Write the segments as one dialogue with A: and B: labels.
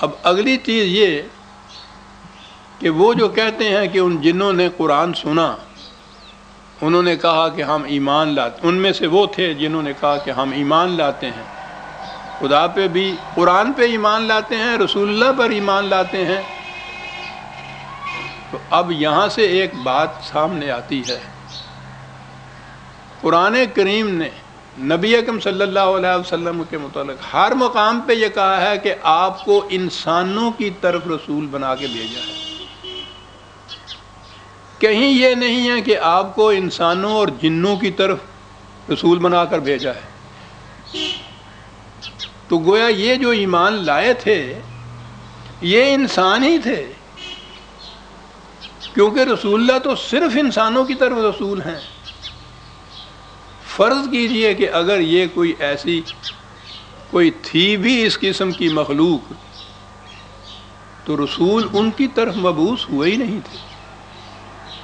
A: اب اگلی چیز یہ کہ وہ جو کہتے ہیں کہ ان جنوں نے قرآن سنا انہوں نے کہا کہ ہم ایمان لاتے، ان میں سے وہ تھے جنہوں نے کہا کہ ہم ایمان لاتے ہیں، خدا پہ بھی، قرآن پہ ایمان لاتے ہیں، رسول اللہ پر ایمان لاتے ہیں۔ تو اب یہاں سے ایک بات سامنے آتی ہے، قرآن کریم نے نبی اکرم صلی اللہ علیہ وسلم کے متعلق ہر مقام پہ یہ کہا ہے کہ آپ کو انسانوں کی طرف رسول بنا کے بھیجا ہے۔ کہیں یہ نہیں ہے کہ آپ کو انسانوں اور جنوں کی طرف رسول بنا کر بھیجا ہے۔ تو گویا یہ جو ایمان لائے تھے یہ انسان ہی تھے، کیونکہ رسول اللہ تو صرف انسانوں کی طرف رسول ہیں۔ فرض کیجئے کہ اگر یہ کوئی ایسی کوئی تھی بھی اس قسم کی مخلوق تو رسول ان کی طرف مبعوث ہوئے ہی نہیں تھے،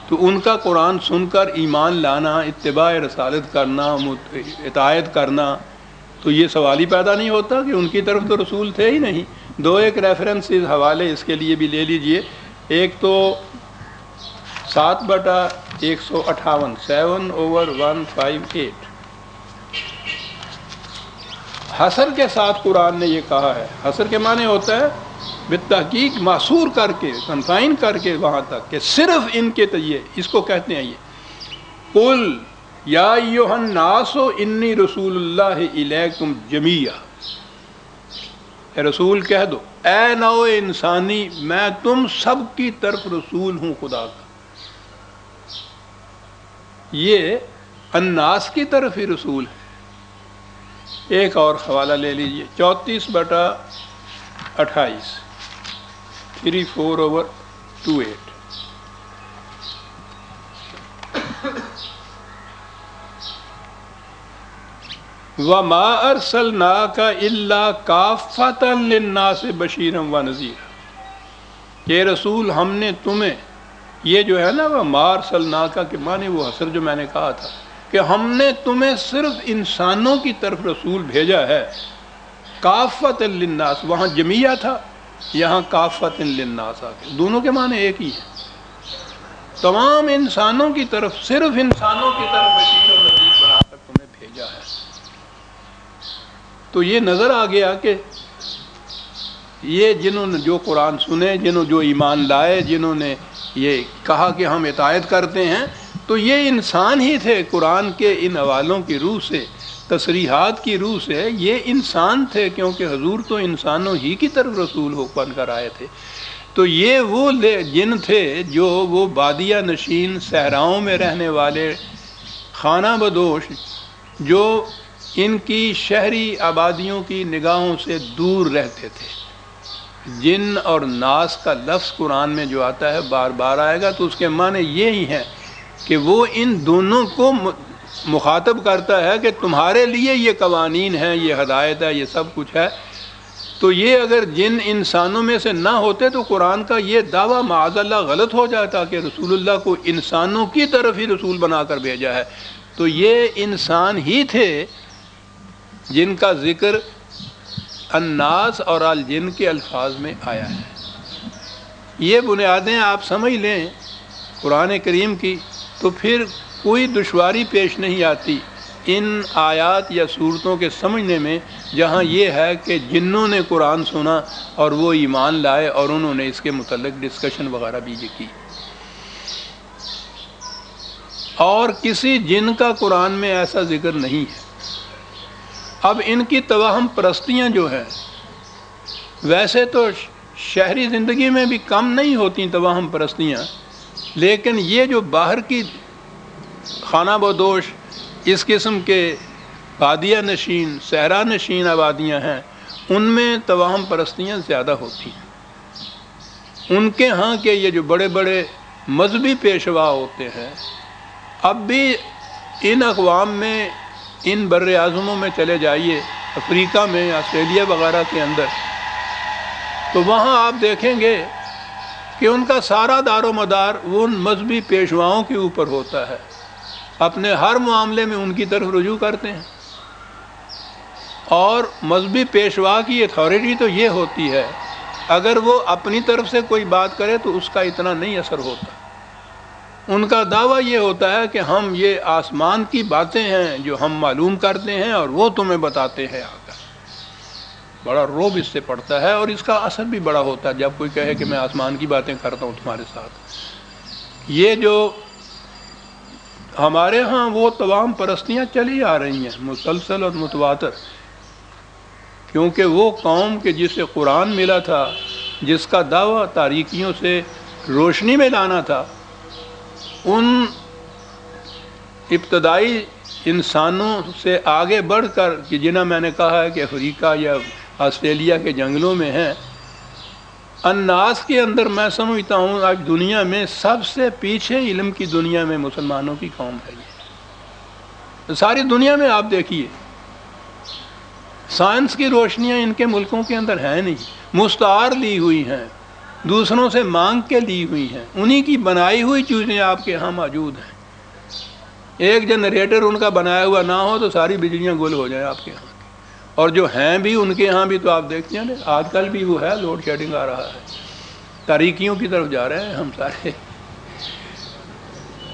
A: تو ان کا قرآن سن کر ایمان لانا، اتباع رسالت کرنا، اطاعت کرنا، تو یہ سوال ہی پیدا نہیں ہوتا کہ ان کی طرف تو رسول تھے ہی نہیں۔ دو ایک ریفرنسز حوالے اس کے لیے بھی لے لیجئے، ایک تو 7/158 7/158 حصر کے ساتھ قرآن نے یہ کہا ہے۔ حصر کے معنی ہوتا ہے بالتحقیق محصور کر کے، کنفائن کر کے وہاں تک کہ صرف ان کے تئیے، اس کو کہتے ہیں یہ قل یا ایھا الناس انی رسول اللہ الیکم جمیعا، اے رسول کہہ دو اے نوع انسانی میں تم سب کی طرف رسول ہوں خدا کا۔ یہ الناس کی طرف ہی رسول ہے۔ ایک اور حوالہ لے لیجئے 34/28 34/28 وَمَا أَرْسَلْنَاكَ إِلَّا كَافَّةً لِلنَّاسِ بَشِيرًا وَنَذِيرًا، کہ رسول ہم نے تمہیں، یہ جو ہے نا وَمَا أَرْسَلْنَاكَ کے معنی وہ حصر جو میں نے کہا تھا کہ ہم نے تمہیں صرف انسانوں کی طرف رسول بھیجا ہے۔ کافۃ للناس، وہاں جمیعہ تھا، یہاں کافۃ للناس آ کے دونوں کے معنی ایک ہی ہے، تمام انسانوں کی طرف، صرف انسانوں کی طرف بشیر و نذیر بنا کر تمہیں بھیجا ہے۔ تو یہ نظر آ گیا کہ یہ جنہوں نے جو قرآن سنے، جنہوں جو ایمان لائے، جنہوں نے یہ کہا کہ ہم اطاعت کرتے ہیں، تو یہ انسان ہی تھے۔ قرآن کے ان حوالوں کی روح سے، تصریحات کی روح سے یہ انسان تھے، کیونکہ حضور تو انسانوں ہی کی طرف رسول ہو بن کر آئے تھے۔ تو یہ وہ جن تھے جو وہ بادیہ نشین، صحراؤں میں رہنے والے، خانہ بدوش، جو ان کی شہری آبادیوں کی نگاہوں سے دور رہتے تھے۔ جن اور ناس کا لفظ قرآن میں جو آتا ہے بار بار آئے گا، تو اس کے معنی یہی ہیں کہ وہ ان دونوں کو مخاطب کرتا ہے کہ تمہارے لیے یہ قوانین ہیں، یہ ہدایت ہے، یہ سب کچھ ہے۔ تو یہ اگر جن انسانوں میں سے نہ ہوتے تو قرآن کا یہ دعویٰ معاذ اللہ غلط ہو جاتا کہ رسول اللہ کو انسانوں کی طرف ہی رسول بنا کر بھیجا ہے۔ تو یہ انسان ہی تھے جن کا ذکر الناس اور الجن کے الفاظ میں آیا ہے۔ یہ بنیادیں آپ سمجھ لیں قرآن کریم کی، تو پھر کوئی دشواری پیش نہیں آتی ان آیات یا صورتوں کے سمجھنے میں، جہاں یہ ہے کہ جنوں نے قرآن سنا اور وہ ایمان لائے اور انہوں نے اس کے متعلق ڈسکشن وغیرہ بھی کی۔ اور کسی جن کا قرآن میں ایسا ذکر نہیں ہے۔ اب ان کی توہم پرستیاں جو ہیں، ویسے تو شہری زندگی میں بھی کم نہیں ہوتی توہم پرستیاں، لیکن یہ جو باہر کی خانہ بدوش اس قسم کے بادیہ نشین، صحرا نشین آبادیاں ہیں، ان میں توہم پرستیاں زیادہ ہوتی ہیں۔ ان کے ہاں کے یہ جو بڑے بڑے مذہبی پیشوا ہوتے ہیں، اب بھی ان اقوام میں، ان بر اعظموں میں چلے جائیے، افریقہ میں، آسٹریلیا وغیرہ کے اندر، تو وہاں آپ دیکھیں گے کہ ان کا سارا دار و مدار ان مذہبی پیشواؤں کے اوپر ہوتا ہے، اپنے ہر معاملے میں ان کی طرف رجوع کرتے ہیں۔ اور مذہبی پیشوا کی اتھارٹی تو یہ ہوتی ہے اگر وہ اپنی طرف سے کوئی بات کرے تو اس کا اتنا نہیں اثر ہوتا. ان کا دعویٰ یہ ہوتا ہے کہ ہم یہ آسمان کی باتیں ہیں جو ہم معلوم کرتے ہیں اور وہ تمہیں بتاتے ہیں آ کر. بڑا روب اس سے پڑتا ہے اور اس کا اثر بھی بڑا ہوتا ہے جب کوئی کہے کہ میں آسمان کی باتیں کرتا ہوں تمہارے ساتھ. یہ جو ہمارے ہاں وہ تمام پرستیاں چلی آ رہی ہیں مسلسل اور متواتر، کیونکہ وہ قوم کہ جسے قرآن ملا تھا، جس کا دعویٰ تاریکیوں سے روشنی میں لانا تھا، ان ابتدائی انسانوں سے آگے بڑھ کر کہ جنہیں میں نے کہا ہے کہ افریقہ یا آسٹریلیا کے جنگلوں میں ہیں، الناس کے اندر میں سمجھتا ہوں آج دنیا میں سب سے پیچھے علم کی دنیا میں مسلمانوں کی قوم ہے. یہ ساری دنیا میں آپ دیکھیے سائنس کی روشنیاں ان کے ملکوں کے اندر ہیں نہیں، مستعار لی ہوئی ہیں، دوسروں سے مانگ کے لی ہوئی ہیں، انہی کی بنائی ہوئی چیزیں آپ کے ہاں موجود ہیں. ایک جنریٹر ان کا بنایا ہوا نہ ہو تو ساری بجلیاں گل ہو جائیں آپ کے ہاں. اور جو ہیں بھی ان کے ہاں بھی تو آپ دیکھتے ہیں آج کل بھی وہ ہے، لوڈ شیڈنگ آ رہا ہے، تاریکیوں کی طرف جا رہے ہیں ہم سارے.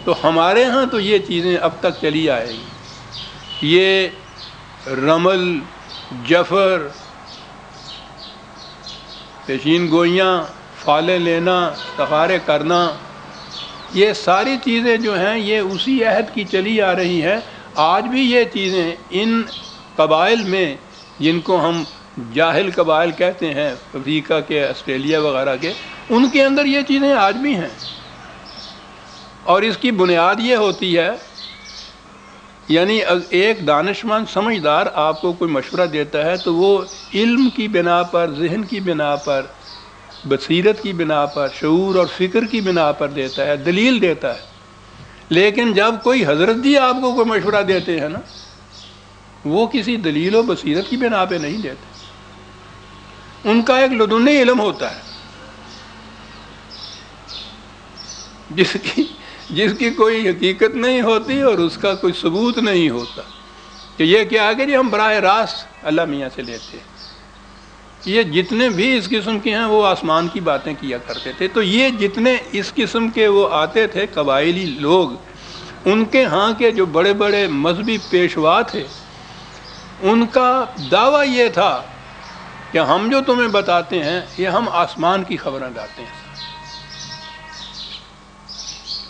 A: تو ہمارے ہاں تو یہ چیزیں اب تک چلی آئے گی. یہ رمل، جفر، پیشین گوئیاں، فالے لینا، استخارے کرنا، یہ ساری چیزیں جو ہیں یہ اسی عہد کی چلی آ رہی ہیں. آج بھی یہ چیزیں ان قبائل میں جن کو ہم جاہل قبائل کہتے ہیں، افریقہ کے، آسٹریلیا وغیرہ کے، ان کے اندر یہ چیزیں آج بھی ہیں. اور اس کی بنیاد یہ ہوتی ہے، یعنی ایک دانشمند سمجھدار آپ کو کوئی مشورہ دیتا ہے تو وہ علم کی بنا پر، ذہن کی بنا پر، بصیرت کی بنا پر، شعور اور فکر کی بنا پر دیتا ہے، دلیل دیتا ہے. لیکن جب کوئی حضرت جی آپ کو کوئی مشورہ دیتے ہیں نا، وہ کسی دلیل و بصیرت کی بنا پہ نہیں دیتے، ان کا ایک لدنی علم ہوتا ہے جس کی کوئی حقیقت نہیں ہوتی اور اس کا کوئی ثبوت نہیں ہوتا کہ یہ کیا ہے کہ جی ہم براہ راست اللہ میاں سے لیتے ہیں. یہ جتنے بھی اس قسم کے ہیں وہ آسمان کی باتیں کیا کرتے تھے. تو یہ جتنے اس قسم کے وہ آتے تھے قبائلی لوگ، ان کے ہاں کے جو بڑے بڑے مذہبی پیشوا تھے، ان کا دعویٰ یہ تھا کہ ہم جو تمہیں بتاتے ہیں یہ ہم آسمان کی خبریں لاتے ہیں.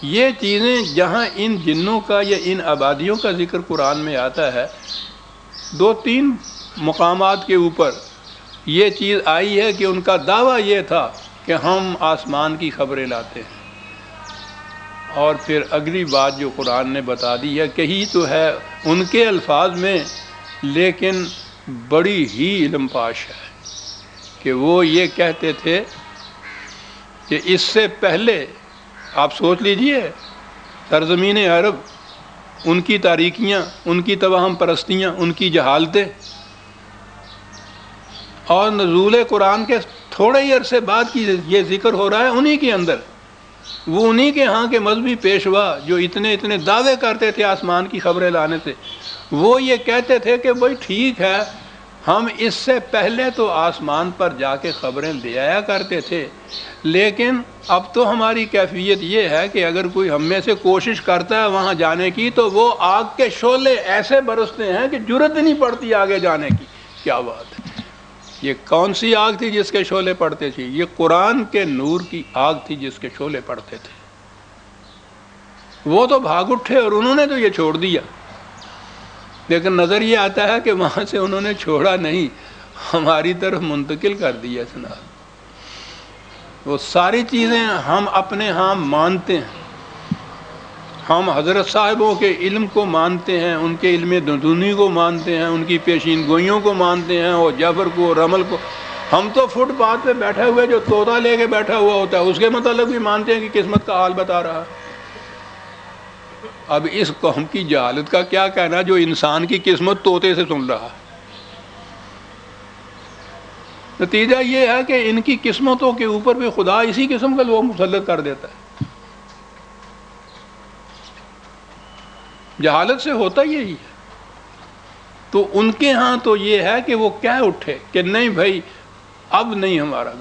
A: یہ چیزیں جہاں ان جنوں کا یا ان آبادیوں کا ذکر قرآن میں آتا ہے، 2-3 مقامات کے اوپر یہ چیز آئی ہے کہ ان کا دعویٰ یہ تھا کہ ہم آسمان کی خبریں لاتے ہیں. اور پھر اگلی بات جو قرآن نے بتا دی ہے، کہی تو ہے ان کے الفاظ میں لیکن بڑی ہی علم پاش ہے، کہ وہ یہ کہتے تھے کہ اس سے پہلے آپ سوچ لیجئے سرزمین عرب، ان کی تاریکیاں، ان کی توہم پرستیاں، ان کی جہالتیں، اور نزول قرآن کے تھوڑے ہی عرصے بعد کی یہ ذکر ہو رہا ہے انہی کے اندر. وہ انہی کے ہاں کے مذہبی پیشوا جو اتنے دعوے کرتے تھے آسمان کی خبریں لانے سے، وہ یہ کہتے تھے کہ بھائی ٹھیک ہے، ہم اس سے پہلے تو آسمان پر جا کے خبریں لے آیا کرتے تھے، لیکن اب تو ہماری کیفیت یہ ہے کہ اگر کوئی ہم میں سے کوشش کرتا ہے وہاں جانے کی تو وہ آگ کے شعلے ایسے برستے ہیں کہ جرأت نہیں پڑتی آگے جانے کی. کیا بات ہے! یہ کون سی آگ تھی جس کے شعلے پڑتے تھے؟ یہ قرآن کے نور کی آگ تھی جس کے شعلے پڑتے تھے. وہ تو بھاگ اٹھے اور انہوں نے تو یہ چھوڑ دیا، لیکن نظر یہ آتا ہے کہ وہاں سے انہوں نے چھوڑا نہیں، ہماری طرف منتقل کر دیا. جناب وہ ساری چیزیں ہم اپنے ہاں مانتے ہیں، ہم حضرت صاحبوں کے علم کو مانتے ہیں، ان کے علم دنی کو مانتے ہیں، ان کی پیشین گوئیوں کو مانتے ہیں، اور جعفر کو، رمل کو. ہم تو فٹ پاتھ پہ بیٹھے ہوئے جو طوطا لے کے بیٹھا ہوا ہوتا ہے اس کے متعلق بھی مانتے ہیں کہ قسمت کا حال بتا رہا ہے. اب اس قوم کی جہالت کا کیا کہنا جو انسان کی قسمت طوطے سے سن رہا ہے. نتیجہ یہ ہے کہ ان کی قسمتوں کے اوپر بھی خدا اسی قسم کا لوگ مسلط کر دیتا ہے. جہالت سے ہوتا یہی ہے. تو ان کے ہاں تو یہ ہے کہ وہ کہہ اٹھے کہ نہیں بھائی اب نہیں ہمارا